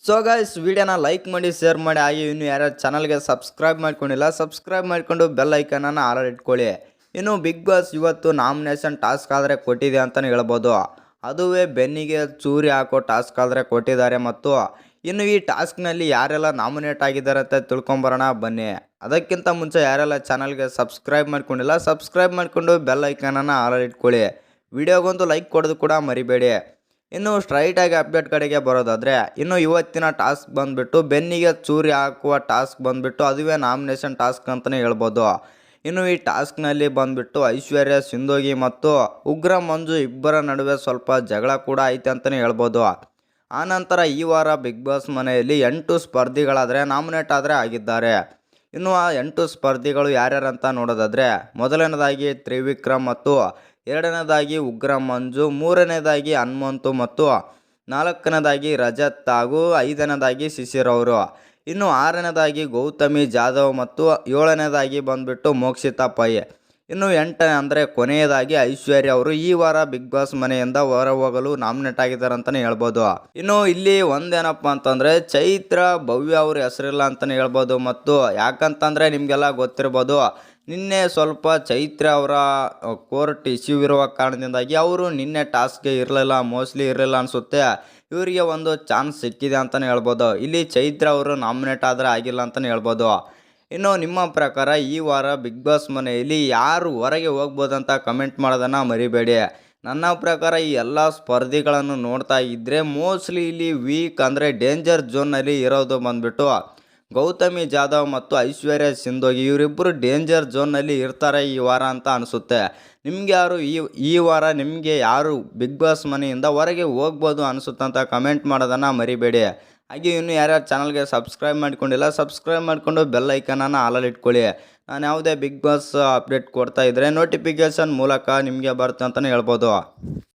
So guys ವಿಡಿಯೋನ like ಮಾಡಿ share ಮಾಡಿ ಹಾಗೆ ಇನ್ನು ಯಾರು ಚಾನಲ್ಗೆ ಸಬ್ಸ್ಕ್ರೈಬ್ ಮಾಡ್ಕೊಂಡಿಲ್ಲ ಸಬ್ಸ್ಕ್ರೈಬ್ ಮಾಡಿಕೊಂಡು ಬೆಲ್ ಐಕನನ್ನು ಆಲ್ ಇಟ್ಕೊಳ್ಳಿ. ಇನ್ನು ಬಿಗ್ ಬಾಸ್ ಇವತ್ತು ನಾಮಿನೇಷನ್ ಟಾಸ್ಕ್ ಆದರೆ ಕೊಟ್ಟಿದೆ ಅಂತಲೇ ಹೇಳ್ಬೋದು. ಅದುವೇ ಬೆನ್ನಿಗೆ ಚೂರಿ ಹಾಕೋ ಟಾಸ್ಕ್ ಆದರೆ ಕೊಟ್ಟಿದ್ದಾರೆ. ಮತ್ತು ಇನ್ನು ಈ ಟಾಸ್ಕ್ನಲ್ಲಿ ಯಾರೆಲ್ಲ ನಾಮಿನೇಟ್ ಆಗಿದ್ದಾರೆ ಅಂತ ತಿಳ್ಕೊಂಬರೋಣ ಬನ್ನಿ. ಅದಕ್ಕಿಂತ ಮುಂಚೆ ಯಾರೆಲ್ಲ ಚಾನಲ್ಗೆ ಸಬ್ಸ್ಕ್ರೈಬ್ ಮಾಡ್ಕೊಂಡಿಲ್ಲ ಸಬ್ಸ್ಕ್ರೈಬ್ ಮಾಡಿಕೊಂಡು ಬೆಲ್ ಐಕನನ್ನು ಆಲ್ ಇಟ್ಕೊಳ್ಳಿ. ವಿಡಿಯೋಗೊಂದು ಲೈಕ್ ಕೊಡೋದು ಕೂಡ ಮರಿಬೇಡಿ. ಇನ್ನು ಸ್ಟ್ರೈಟಾಗಿ ಅಪ್ಡೇಟ್ ಕಡೆಗೆ ಬರೋದಾದರೆ ಇನ್ನು ಇವತ್ತಿನ ಟಾಸ್ಕ್ ಬಂದುಬಿಟ್ಟು ಬೆನ್ನಿಗೆ ಚೂರಿ ಹಾಕುವ ಟಾಸ್ಕ್ ಬಂದುಬಿಟ್ಟು ಅದುವೇ ನಾಮಿನೇಷನ್ ಟಾಸ್ಕ್ ಅಂತಲೇ ಹೇಳ್ಬೋದು. ಇನ್ನು ಈ ಟಾಸ್ಕ್ನಲ್ಲಿ ಬಂದುಬಿಟ್ಟು ಐಶ್ವರ್ಯ ಸಿಂಧೋಗಿ ಮತ್ತು ಉಗ್ರ ಮಂಜು ಇಬ್ಬರ ನಡುವೆ ಸ್ವಲ್ಪ ಜಗಳ ಕೂಡ ಐತೆ ಅಂತಲೇ ಹೇಳ್ಬೋದು. ಆನಂತರ ಈ ವಾರ ಬಿಗ್ ಬಾಸ್ ಮನೆಯಲ್ಲಿ 8 ಸ್ಪರ್ಧಿಗಳಾದರೆ ನಾಮಿನೇಟ್ ಆದರೆ ಆಗಿದ್ದಾರೆ. ಇನ್ನು ಆ 8 ಸ್ಪರ್ಧಿಗಳು ಯಾರ್ಯಾರಂತ ನೋಡೋದಾದರೆ ಮೊದಲನೇದಾಗಿ ತ್ರಿವಿಕ್ರಮ್ ಮತ್ತು ಎರಡನೇದಾಗಿ ಉಗ್ರ ಮಂಜು, ಮೂರನೇದಾಗಿ ಹನುಮಂತು ಮತ್ತು ನಾಲ್ಕನೇದಾಗಿ ರಜತ್ ಹಾಗೂ ಐದನೇದಾಗಿ ಶಿಶಿರ್ ಅವರು. ಇನ್ನು ಆರನೇದಾಗಿ ಗೌತಮಿ ಜಾಧವ್ ಮತ್ತು ಏಳನೇದಾಗಿ ಬಂದುಬಿಟ್ಟು ಮೋಕ್ಷಿತಾ ಪೈ. ಇನ್ನು 8ನೇ ಅಂದರೆ ಕೊನೆಯದಾಗಿ ಐಶ್ವರ್ಯ ಅವರು ಈ ವಾರ ಬಿಗ್ ಬಾಸ್ ಮನೆಯಿಂದ ಹೊರ ಹೋಗಲು ನಾಮಿನೇಟ್ ಆಗಿದ್ದಾರೆ ಅಂತಲೇ ಹೇಳ್ಬೋದು. ಇನ್ನು ಇಲ್ಲಿ ಒಂದೇನಪ್ಪ ಅಂತಂದರೆ ಚೈತ್ರ ಭವ್ಯ ಅವ್ರ ಹೆಸರಿಲ್ಲ ಅಂತಲೇ ಹೇಳ್ಬೋದು. ಮತ್ತು ಯಾಕಂತಂದರೆ ನಿಮಗೆಲ್ಲ ಗೊತ್ತಿರ್ಬೋದು, ನಿನ್ನೆ ಸ್ವಲ್ಪ ಚೈತ್ರ ಅವರ ಕೋರ್ಟ್ ಇಶ್ಯೂ ಇರುವ ಕಾರಣದಿಂದಾಗಿ ಅವರು ನಿನ್ನೆ ಟಾಸ್ಕ್ಗೆ ಇರಲಿಲ್ಲ, ಮೋಸ್ಟ್ಲಿ ಇರಲಿಲ್ಲ ಅನಿಸುತ್ತೆ. ಇವರಿಗೆ ಒಂದು ಚಾನ್ಸ್ ಸಿಕ್ಕಿದೆ ಅಂತಲೇ ಹೇಳ್ಬೋದು. ಇಲ್ಲಿ ಚೈತ್ರ ಅವರು ನಾಮಿನೇಟ್ ಆದರೆ ಆಗಿಲ್ಲ ಅಂತಲೇ ಹೇಳ್ಬೋದು. ಇನ್ನು ನಿಮ್ಮ ಪ್ರಕಾರ ಈ ವಾರ ಬಿಗ್ ಬಾಸ್ ಮನೆಯಲ್ಲಿ ಯಾರು ಹೊರಗೆ ಹೋಗ್ಬೋದಂತ ಕಮೆಂಟ್ ಮಾಡೋದನ್ನು ಮರಿಬೇಡಿ. ನನ್ನ ಪ್ರಕಾರ ಈ ಎಲ್ಲ ಸ್ಪರ್ಧಿಗಳನ್ನು ನೋಡ್ತಾ ಇದ್ದರೆ ಮೋಸ್ಟ್ಲಿ ಇಲ್ಲಿ ವೀಕ್ ಅಂದರೆ ಡೇಂಜರ್ ಝೋನ್ನಲ್ಲಿ ಇರೋದು ಬಂದುಬಿಟ್ಟು ಗೌತಮಿ ಜಾಧವ್ ಮತ್ತು ಐಶ್ವರ್ಯ ಸಿಂಧೋಗಿ. ಇವರಿಬ್ಬರು ಡೇಂಜರ್ ಝೋನ್ನಲ್ಲಿ ಇರ್ತಾರೆ ಈ ವಾರ ಅಂತ ಅನಿಸುತ್ತೆ. ನಿಮಗೆ ಯಾರು ಈ ವಾರ ನಿಮಗೆ ಯಾರು ಬಿಗ್ ಬಾಸ್ ಮನೆಯಿಂದ ಹೊರಗೆ ಹೋಗ್ಬೋದು ಅನಿಸುತ್ತಂತ ಕಮೆಂಟ್ ಮಾಡೋದನ್ನು ಮರಿಬೇಡಿ. ಹಾಗೆ ಇನ್ನು ಯಾರ್ಯಾರು ಚಾನಲ್ಗೆ ಸಬ್ಸ್ಕ್ರೈಬ್ ಮಾಡ್ಕೊಂಡಿಲ್ಲ ಸಬ್ಸ್ಕ್ರೈಬ್ ಮಾಡಿಕೊಂಡು ಬೆಲ್ ಐಕನನ್ನು ಆಲಲ್ಲಿ ಇಟ್ಕೊಳ್ಳಿ. ನಾನು ಯಾವುದೇ ಬಿಗ್ ಬಾಸ್ ಅಪ್ಡೇಟ್ ಕೊಡ್ತಾ ಇದ್ದರೆ ನೋಟಿಫಿಕೇಷನ್ ಮೂಲಕ ನಿಮಗೆ ಬರುತ್ತೆ ಅಂತಲೇ ಹೇಳ್ಬೋದು.